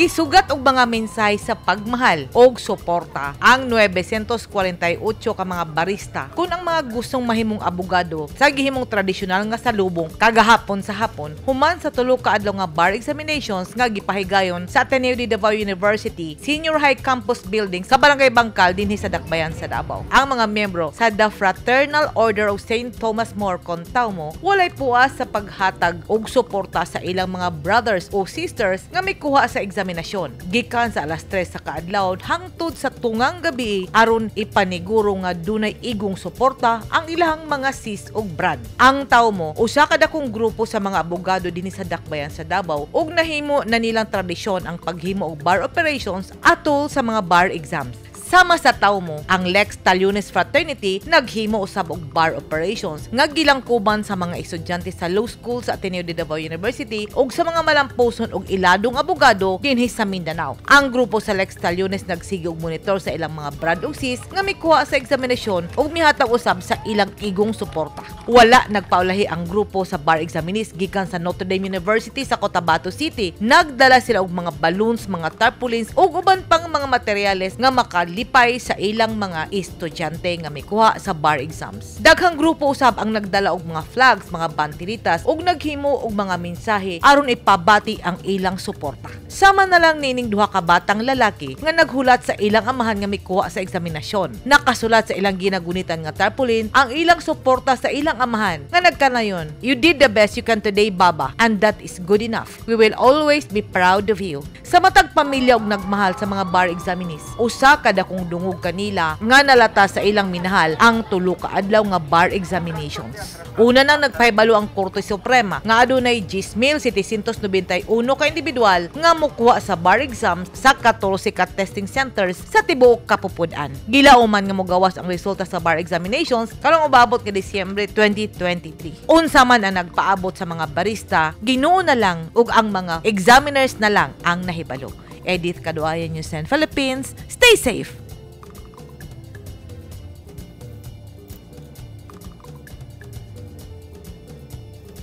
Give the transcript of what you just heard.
Gisugat og mga mensahe sa pagmahal og suporta ang 948 ka mga barista kung ang mga gustong mahimong abogado sa gihimong tradisyonal nga salubong kagahapon sa hapon human sa tulo ka adlaw nga bar examinations nga gipahigayon sa Ateneo de Davao University Senior High Campus Building sa Barangay Bangkal dinhi sa Dakbayan sa Davao. Ang mga miyembro sa The Fraternal Order of St. Thomas More Contaumo walay puas sa paghatag og suporta sa ilang mga brothers o sisters nga mikuha sa eksaminasyon gikan sa alas 3 sa kaadlaw hangtod sa tungang gabi aron ipaniguro nga dunay igong suporta ang ilahang mga sis ug brad. Ang Taumo usa ka dakong grupo sa mga abogado dinhi sa Dakbayan sa Davao ug nahimo na nilang tradisyon ang paghimo og bar operations atol sa mga bar exams. Sama sa Taumo, ang Lex Taliones Fraternity naghimo usab og bar operations nga gilangkuban sa mga estudyante sa law school sa Ateneo de Davao University ug sa mga malamposon og iladong abogado dinhi sa Mindanao. Ang grupo sa Lex Taliones nagsige og monitor sa ilang mga brad ug sis nga mikuha sa eksaminasyon ug mihatag usab sa ilang igong suporta. Wala nagpaulahi ang grupo sa bar examinees gikan sa Notre Dame University sa Cotabato City. Nagdala sila og mga balloons, mga tarpaulins ug uban pang mga materyales nga makalipay sa ilang mga estudyante nga mikuha sa bar exams. Daghang grupo usab ang nagdala og mga flags, mga banderitas ug naghimo og mga mensahe aron ipabati ang ilang suporta. Sama na lang nining duha ka batang lalaki nga naghulat sa ilang amahan nga mikuha sa eksaminasyon. Nakasulat sa ilang ginagunitan nga tarpaulin ang ilang suporta sa ilang amahan nga nagkanayon, "You did the best you can today, Baba, and that is good enough. We will always be proud of you." Sa matag pamilya og nagmahal sa mga bar examinees, usa ka dakong dungog kanila nga nalata sa ilang minahal ang tulo ka adlaw nga bar examinations. Una nang nagpahibalo ang Korte Suprema nga adunay 10,791 ka individual nga mokuha sa bar exams sa 14 ka testing centers sa tibuok Kapupud-an. Gilauman nga mogawas ang resulta sa bar examinations karong ubabot nga Disyembre 2023. Unsa man ang nagpaabot sa mga barista, Ginoo na lang ug ang mga examiners na lang ang nahibalo. Edith Caduayan, News 10 Philippines. Stay safe!